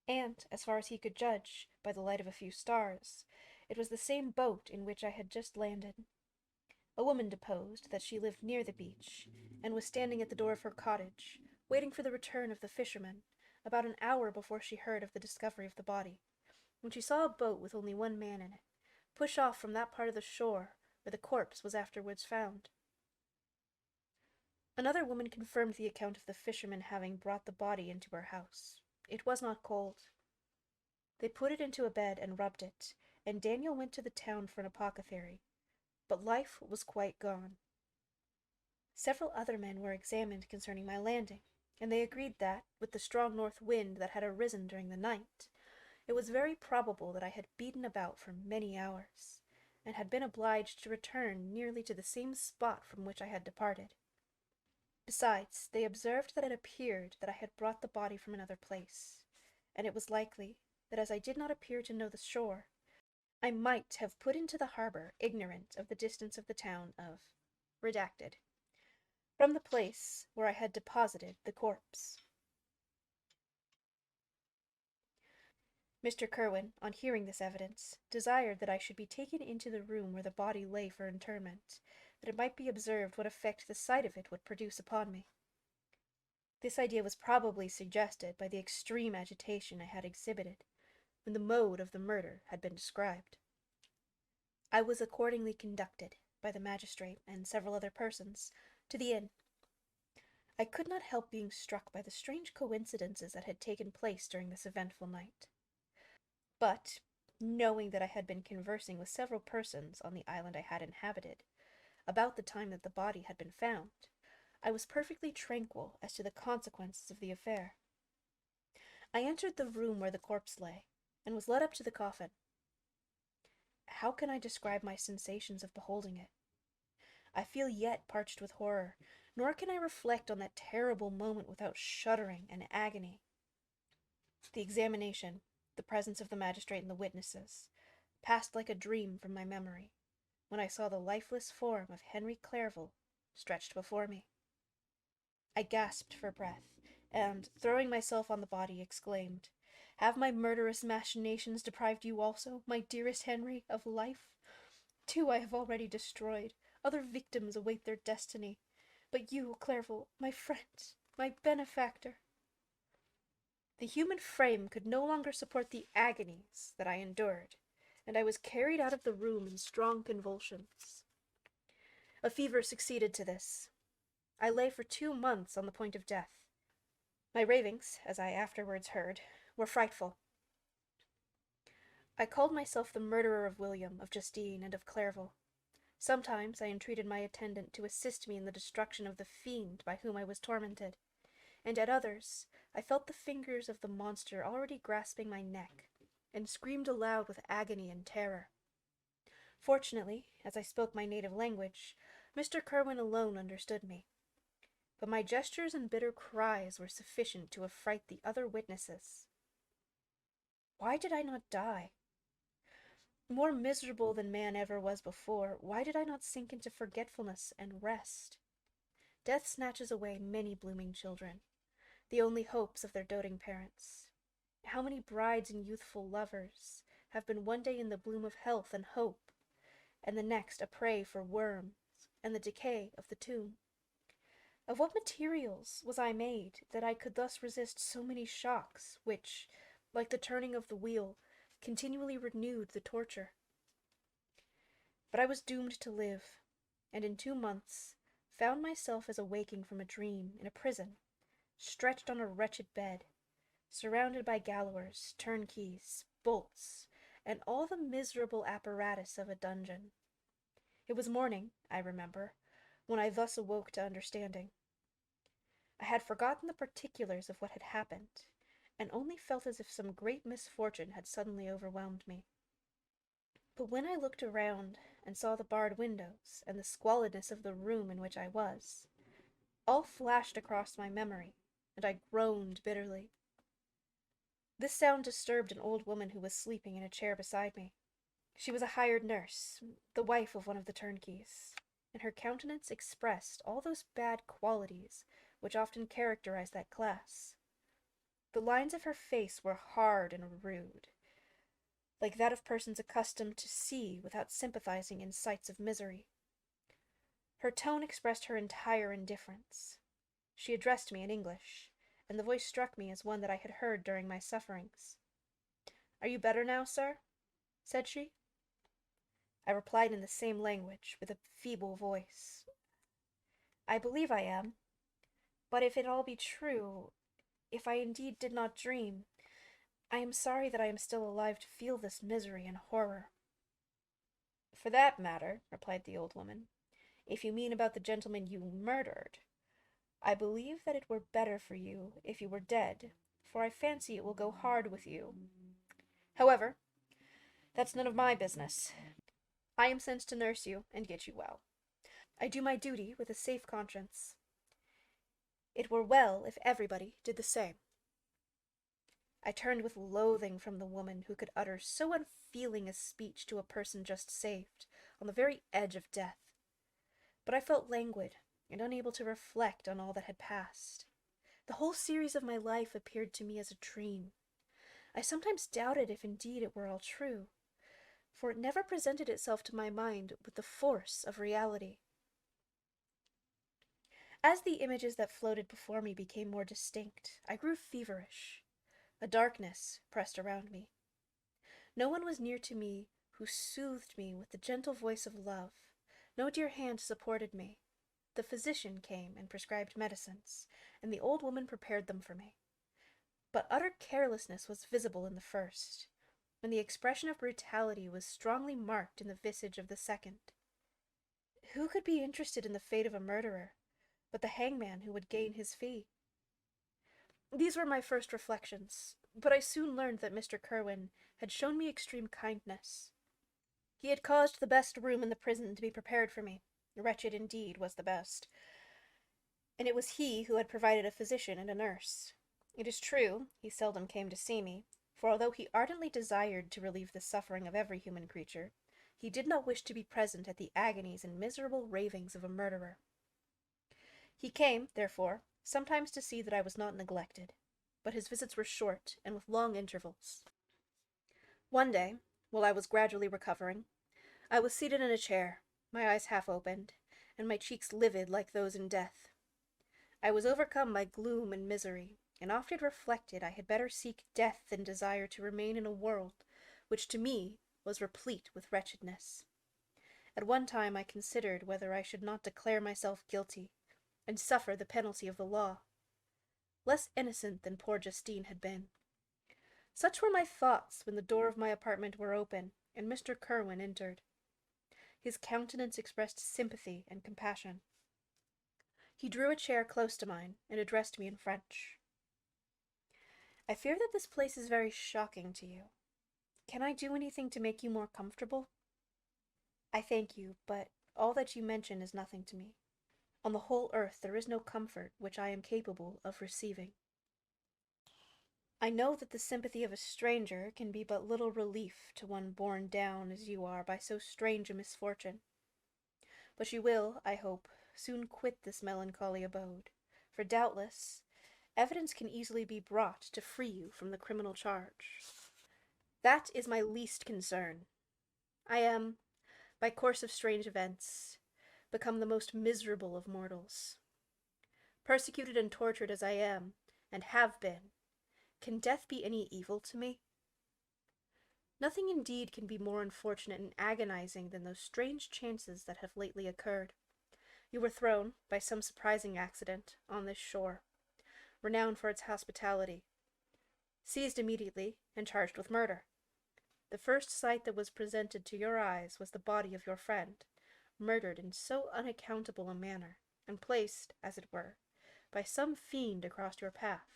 And, as far as he could judge, by the light of a few stars, it was the same boat in which I had just landed. A woman deposed that she lived near the beach, and was standing at the door of her cottage, waiting for the return of the fisherman, about an hour before she heard of the discovery of the body, when she saw a boat with only one man in it, push off from that part of the shore where the corpse was afterwards found. Another woman confirmed the account of the fisherman having brought the body into her house. It was not cold. They put it into a bed and rubbed it, and Daniel went to the town for an apothecary, but life was quite gone. Several other men were examined concerning my landing, and they agreed that, with the strong north wind that had arisen during the night, it was very probable that I had beaten about for many hours, and had been obliged to return nearly to the same spot from which I had departed. Besides, they observed that it appeared that I had brought the body from another place, and it was likely that as I did not appear to know the shore, I might have put into the harbor ignorant of the distance of the town of redacted, from the place where I had deposited the corpse. Mr. Kerwin, on hearing this evidence, desired that I should be taken into the room where the body lay for interment, that it might be observed what effect the sight of it would produce upon me. This idea was probably suggested by the extreme agitation I had exhibited when the mode of the murder had been described. I was accordingly conducted, by the magistrate and several other persons, to the inn. I could not help being struck by the strange coincidences that had taken place during this eventful night. But, knowing that I had been conversing with several persons on the island I had inhabited, about the time that the body had been found, I was perfectly tranquil as to the consequences of the affair. I entered the room where the corpse lay, and was led up to the coffin. How can I describe my sensations of beholding it? I feel yet parched with horror, nor can I reflect on that terrible moment without shuddering and agony. The examination, the presence of the magistrate and the witnesses, passed like a dream from my memory, when I saw the lifeless form of Henry Clerval stretched before me. I gasped for breath, and, throwing myself on the body, exclaimed, "Have my murderous machinations deprived you also, my dearest Henry, of life? 2 I have already destroyed, other victims await their destiny, but you, Clerval, my friend, my benefactor." The human frame could no longer support the agonies that I endured, and I was carried out of the room in strong convulsions. A fever succeeded to this. I lay for 2 months on the point of death. My ravings, as I afterwards heard, were frightful. I called myself the murderer of William, of Justine, and of Clerval. Sometimes I entreated my attendant to assist me in the destruction of the fiend by whom I was tormented, and at others I felt the fingers of the monster already grasping my neck, and screamed aloud with agony and terror. Fortunately, as I spoke my native language, Mr. Kerwin alone understood me. But my gestures and bitter cries were sufficient to affright the other witnesses. Why did I not die? More miserable than man ever was before, why did I not sink into forgetfulness and rest? Death snatches away many blooming children, the only hopes of their doting parents. How many brides and youthful lovers have been one day in the bloom of health and hope, and the next a prey for worms and the decay of the tomb? Of what materials was I made that I could thus resist so many shocks, which, like the turning of the wheel, continually renewed the torture? But I was doomed to live, and in 2 months found myself as awaking from a dream in a prison, stretched on a wretched bed, surrounded by gallowers, turnkeys, bolts, and all the miserable apparatus of a dungeon. It was morning, I remember, when I thus awoke to understanding. I had forgotten the particulars of what had happened, and only felt as if some great misfortune had suddenly overwhelmed me. But when I looked around and saw the barred windows and the squalidness of the room in which I was, all flashed across my memory, and I groaned bitterly. This sound disturbed an old woman who was sleeping in a chair beside me. She was a hired nurse, the wife of one of the turnkeys, and her countenance expressed all those bad qualities which often characterize that class. The lines of her face were hard and rude, like that of persons accustomed to see without sympathizing in sights of misery. Her tone expressed her entire indifference. She addressed me in English, and the voice struck me as one that I had heard during my sufferings. "Are you better now, sir?" said she. I replied in the same language, with a feeble voice. "I believe I am. But if it all be true, if I indeed did not dream, I am sorry that I am still alive to feel this misery and horror." "For that matter," replied the old woman, "if you mean about the gentleman you murdered, I believe that it were better for you if you were dead, for I fancy it will go hard with you. However, that's none of my business. I am sent to nurse you and get you well. I do my duty with a safe conscience. It were well if everybody did the same." I turned with loathing from the woman who could utter so unfeeling a speech to a person just saved, on the very edge of death. But I felt languid and unable to reflect on all that had passed. The whole series of my life appeared to me as a dream. I sometimes doubted if indeed it were all true, for it never presented itself to my mind with the force of reality. As the images that floated before me became more distinct, I grew feverish. A darkness pressed around me. No one was near to me who soothed me with the gentle voice of love. No dear hand supported me. The physician came and prescribed medicines, and the old woman prepared them for me. But utter carelessness was visible in the first, and the expression of brutality was strongly marked in the visage of the second. Who could be interested in the fate of a murderer, but the hangman who would gain his fee? These were my first reflections, but I soon learned that Mr. Kerwin had shown me extreme kindness. He had caused the best room in the prison to be prepared for me. Wretched indeed was the best. And it was he who had provided a physician and a nurse. It is true, he seldom came to see me, for although he ardently desired to relieve the suffering of every human creature, he did not wish to be present at the agonies and miserable ravings of a murderer. He came, therefore, sometimes to see that I was not neglected, but his visits were short and with long intervals. One day, while I was gradually recovering, I was seated in a chair, my eyes half opened, and my cheeks livid like those in death. I was overcome by gloom and misery, and often reflected I had better seek death than desire to remain in a world which to me was replete with wretchedness. At one time I considered whether I should not declare myself guilty, and suffer the penalty of the law, less innocent than poor Justine had been. Such were my thoughts when the door of my apartment were open, and Mr. Kerwin entered. His countenance expressed sympathy and compassion. He drew a chair close to mine, and addressed me in French. "I fear that this place is very shocking to you. Can I do anything to make you more comfortable?" I thank you, but all that you mention is nothing to me. On the whole earth there is no comfort which I am capable of receiving. I know that the sympathy of a stranger can be but little relief to one borne down as you are by so strange a misfortune. But you will, I hope, soon quit this melancholy abode, for doubtless evidence can easily be brought to free you from the criminal charge. That is my least concern. I am, by course of strange events, become the most miserable of mortals. Persecuted and tortured as I am, and have been, can death be any evil to me? Nothing indeed can be more unfortunate and agonizing than those strange chances that have lately occurred. You were thrown, by some surprising accident, on this shore, renowned for its hospitality, seized immediately, and charged with murder. The first sight that was presented to your eyes was the body of your friend, murdered in so unaccountable a manner, and placed, as it were, by some fiend across your path.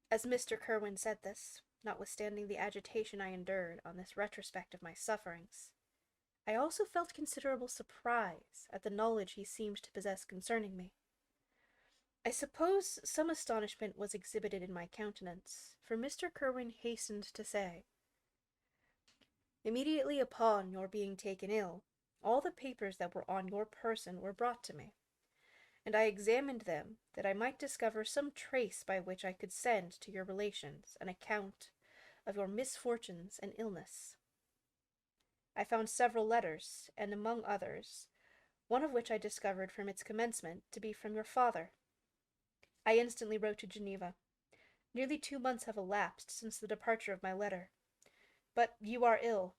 As Mr. Kerwin said this, notwithstanding the agitation I endured on this retrospect of my sufferings, I also felt considerable surprise at the knowledge he seemed to possess concerning me. I suppose some astonishment was exhibited in my countenance, for Mr. Kerwin hastened to say, "Immediately upon your being taken ill, all the papers that were on your person were brought to me, and I examined them that I might discover some trace by which I could send to your relations an account of your misfortunes and illness. I found several letters, and among others, one of which I discovered from its commencement to be from your father. I instantly wrote to Geneva. Nearly 2 months have elapsed since the departure of my letter. But you are ill.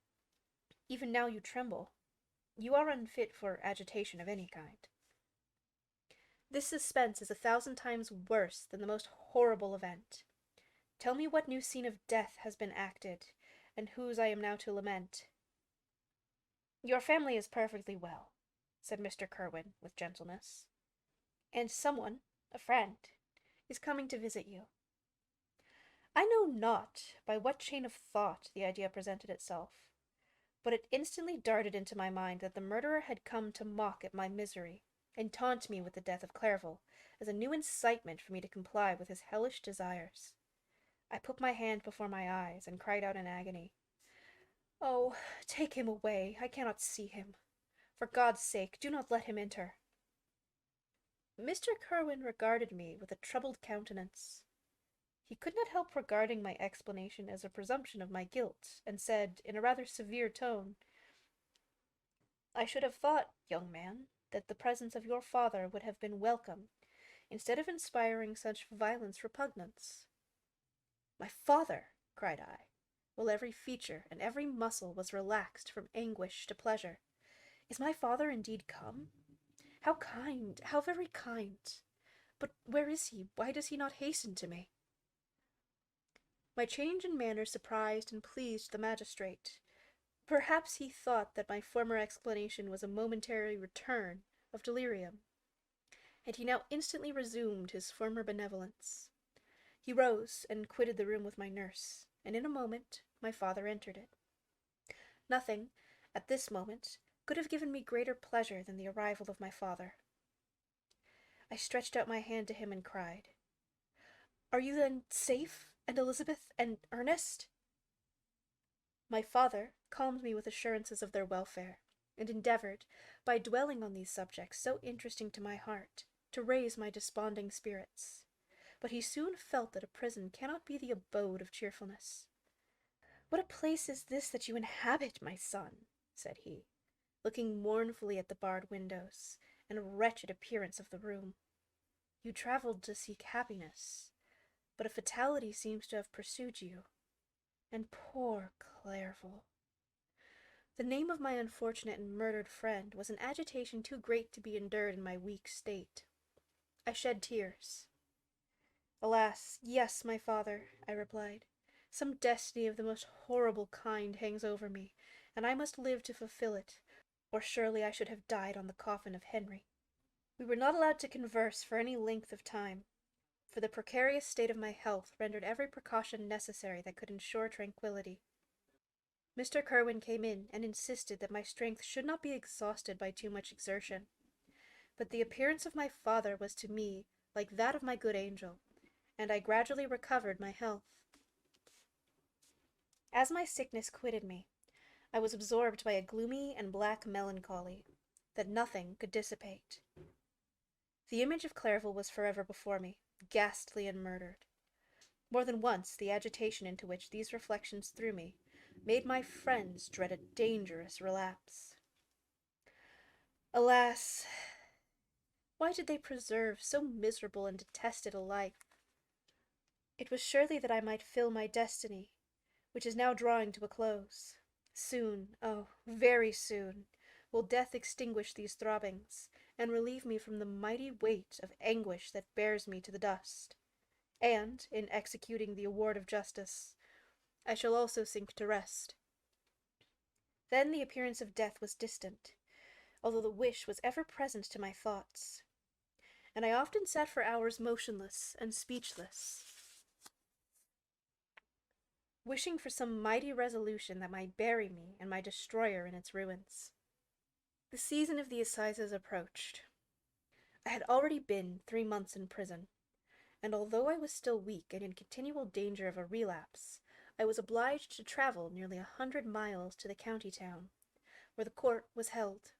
Even now you tremble. You are unfit for agitation of any kind. This suspense is 1,000 times worse than the most horrible event. Tell me what new scene of death has been acted, and whose I am now to lament." "Your family is perfectly well," said Mr. Kerwin, with gentleness, "and someone, a friend, is coming to visit you." I know not by what chain of thought the idea presented itself, but it instantly darted into my mind that the murderer had come to mock at my misery, and taunt me with the death of Clerval, as a new incitement for me to comply with his hellish desires. I put my hand before my eyes, and cried out in agony, "Oh, take him away, I cannot see him. For God's sake, do not let him enter." Mr. Kerwin regarded me with a troubled countenance. He could not help regarding my explanation as a presumption of my guilt, and said, in a rather severe tone, "I should have thought, young man, that the presence of your father would have been welcome, instead of inspiring such violent repugnance." "My father!" cried I, while every feature and every muscle was relaxed from anguish to pleasure. "Is my father indeed come? How kind, how very kind! But where is he? Why does he not hasten to me?" My change in manner surprised and pleased the magistrate. Perhaps he thought that my former explanation was a momentary return of delirium, and he now instantly resumed his former benevolence. He rose and quitted the room with my nurse, and in a moment my father entered it. Nothing, at this moment, could have given me greater pleasure than the arrival of my father. I stretched out my hand to him and cried, "Are you then safe, and Elizabeth, and Ernest?" My father calmed me with assurances of their welfare, and endeavored, by dwelling on these subjects so interesting to my heart, to raise my desponding spirits. But he soon felt that a prison cannot be the abode of cheerfulness. "What a place is this that you inhabit, my son?" said he, looking mournfully at the barred windows, and wretched appearance of the room. "You travelled to seek happiness, but a fatality seems to have pursued you. And poor Clerval!" The name of my unfortunate and murdered friend was an agitation too great to be endured in my weak state. I shed tears. "Alas, yes, my father," I replied. "Some destiny of the most horrible kind hangs over me, and I must live to fulfill it, or surely I should have died on the coffin of Henry." We were not allowed to converse for any length of time, for the precarious state of my health rendered every precaution necessary that could ensure tranquillity. Mr. Kerwin came in and insisted that my strength should not be exhausted by too much exertion, but the appearance of my father was to me like that of my good angel, and I gradually recovered my health. As my sickness quitted me, I was absorbed by a gloomy and black melancholy that nothing could dissipate. The image of Clerval was forever before me, ghastly and murdered. More than once the agitation into which these reflections threw me made my friends dread a dangerous relapse. Alas, why did they preserve so miserable and detested a life? It was surely that I might fill my destiny, which is now drawing to a close. Soon, oh, very soon, will death extinguish these throbbings, and relieve me from the mighty weight of anguish that bears me to the dust. And, in executing the award of justice, I shall also sink to rest. Then the appearance of death was distant, although the wish was ever present to my thoughts, and I often sat for hours motionless and speechless, wishing for some mighty resolution that might bury me and my destroyer in its ruins. The season of the assizes approached. I had already been 3 months in prison, and although I was still weak and in continual danger of a relapse, I was obliged to travel nearly 100 miles to the county town, where the court was held.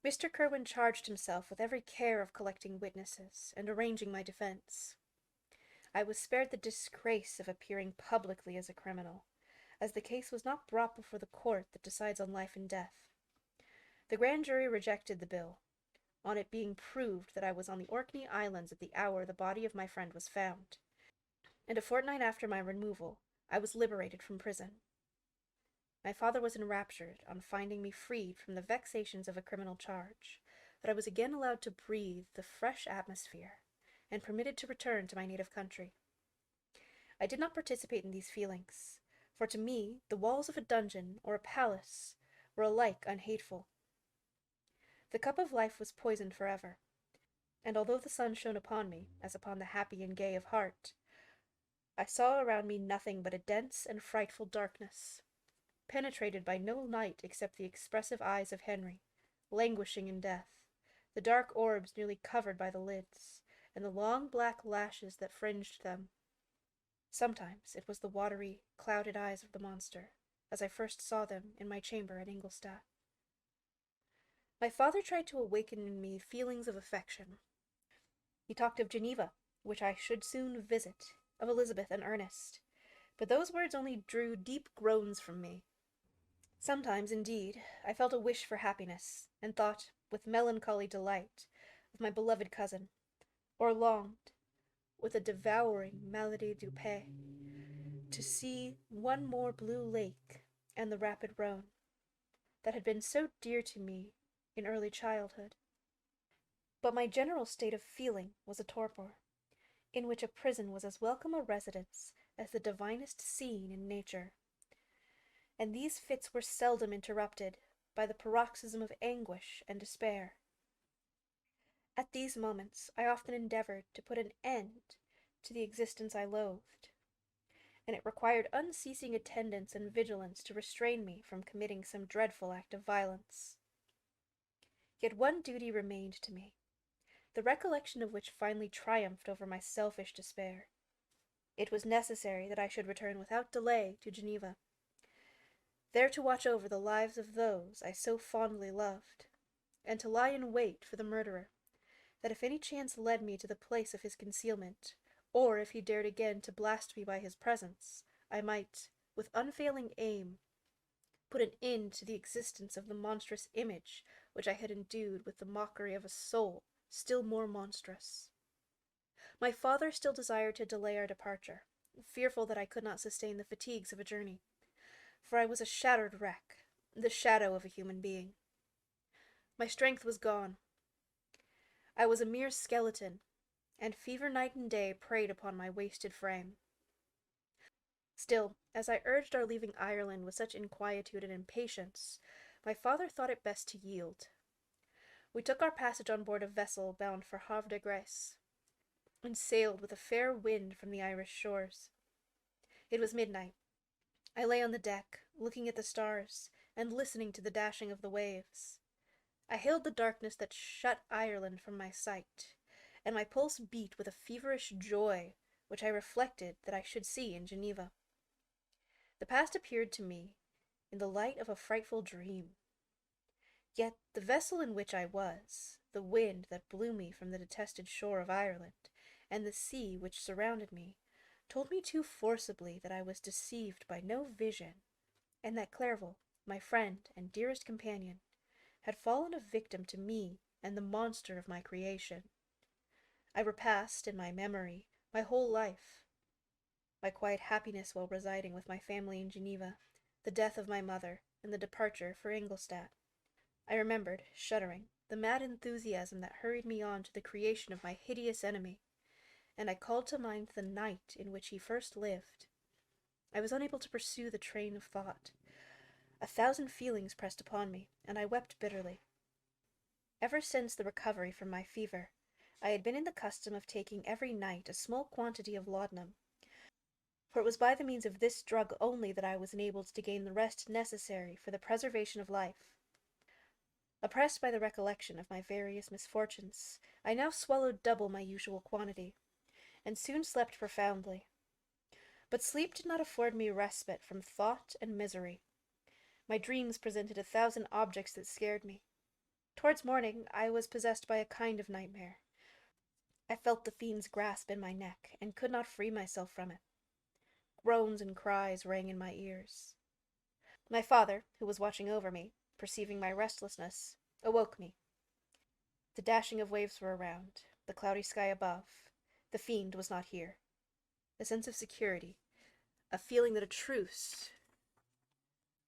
Mr. Kerwin charged himself with every care of collecting witnesses and arranging my defense. I was spared the disgrace of appearing publicly as a criminal, as the case was not brought before the court that decides on life and death. The grand jury rejected the bill, on it being proved that I was on the Orkney Islands at the hour the body of my friend was found, and a fortnight after my removal I was liberated from prison. My father was enraptured on finding me freed from the vexations of a criminal charge, that I was again allowed to breathe the fresh atmosphere, and permitted to return to my native country. I did not participate in these feelings, for to me the walls of a dungeon or a palace were alike unhateful. The cup of life was poisoned forever, and although the sun shone upon me, as upon the happy and gay of heart, I saw around me nothing but a dense and frightful darkness, penetrated by no light except the expressive eyes of Henry, languishing in death, the dark orbs nearly covered by the lids, and the long black lashes that fringed them. Sometimes it was the watery, clouded eyes of the monster, as I first saw them in my chamber at Ingolstadt. My father tried to awaken in me feelings of affection. He talked of Geneva, which I should soon visit, of Elizabeth and Ernest, but those words only drew deep groans from me. Sometimes, indeed, I felt a wish for happiness, and thought, with melancholy delight, of my beloved cousin, or longed, with a devouring maladie du pays, to see one more blue lake and the rapid Rhone, that had been so dear to me in early childhood. But my general state of feeling was a torpor, in which a prison was as welcome a residence as the divinest scene in nature, and these fits were seldom interrupted by the paroxysm of anguish and despair. At these moments I often endeavored to put an end to the existence I loathed, and it required unceasing attendance and vigilance to restrain me from committing some dreadful act of violence. Yet one duty remained to me, the recollection of which finally triumphed over my selfish despair. It was necessary that I should return without delay to Geneva, there to watch over the lives of those I so fondly loved, and to lie in wait for the murderer, that if any chance led me to the place of his concealment, or if he dared again to blast me by his presence, I might, with unfailing aim, put an end to the existence of the monstrous image which I had endued with the mockery of a soul still more monstrous. My father still desired to delay our departure, fearful that I could not sustain the fatigues of a journey, for I was a shattered wreck, the shadow of a human being. My strength was gone. I was a mere skeleton, and fever night and day preyed upon my wasted frame. Still, as I urged our leaving Ireland with such inquietude and impatience, my father thought it best to yield. We took our passage on board a vessel bound for Havre de Grace, and sailed with a fair wind from the Irish shores. It was midnight. I lay on the deck, looking at the stars and listening to the dashing of the waves. I hailed the darkness that shut Ireland from my sight, and my pulse beat with a feverish joy which I reflected that I should see in Geneva. The past appeared to me in the light of a frightful dream. Yet the vessel in which I was, the wind that blew me from the detested shore of Ireland, and the sea which surrounded me, told me too forcibly that I was deceived by no vision, and that Clerval, my friend and dearest companion, had fallen a victim to me and the monster of my creation. I repassed, in my memory, my whole life, my quiet happiness while residing with my family in Geneva, the death of my mother, and the departure for Ingolstadt. I remembered, shuddering, the mad enthusiasm that hurried me on to the creation of my hideous enemy, and I called to mind the night in which he first lived. I was unable to pursue the train of thought. 1,000 feelings pressed upon me, and I wept bitterly. Ever since the recovery from my fever, I had been in the custom of taking every night a small quantity of laudanum, for it was by the means of this drug only that I was enabled to gain the rest necessary for the preservation of life. Oppressed by the recollection of my various misfortunes, I now swallowed double my usual quantity, and soon slept profoundly. But sleep did not afford me respite from thought and misery. My dreams presented 1,000 objects that scared me. Towards morning, I was possessed by a kind of nightmare. I felt the fiend's grasp in my neck, and could not free myself from it. Groans and cries rang in my ears. My father, who was watching over me, perceiving my restlessness, awoke me. The dashing of waves were around, the cloudy sky above. The fiend was not here. A sense of security, a feeling that a truce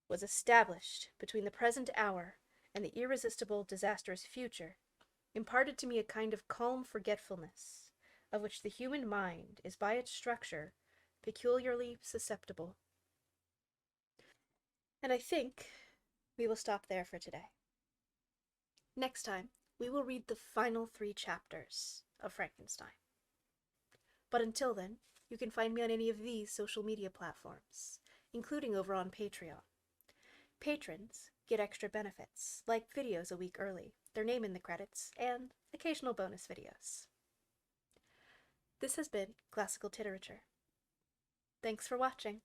was established between the present hour and the irresistible, disastrous future, imparted to me a kind of calm forgetfulness, of which the human mind is by its structure peculiarly susceptible. And I think we will stop there for today. Next time, we will read the final 3 chapters of Frankenstein. But until then, you can find me on any of these social media platforms, including over on Patreon. Patrons get extra benefits, like videos a week early, their name in the credits, and occasional bonus videos. This has been Classical Titerature. Thanks for watching.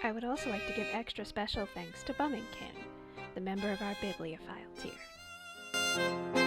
I would also like to give extra special thanks to Bummington, the member of our bibliophile tier.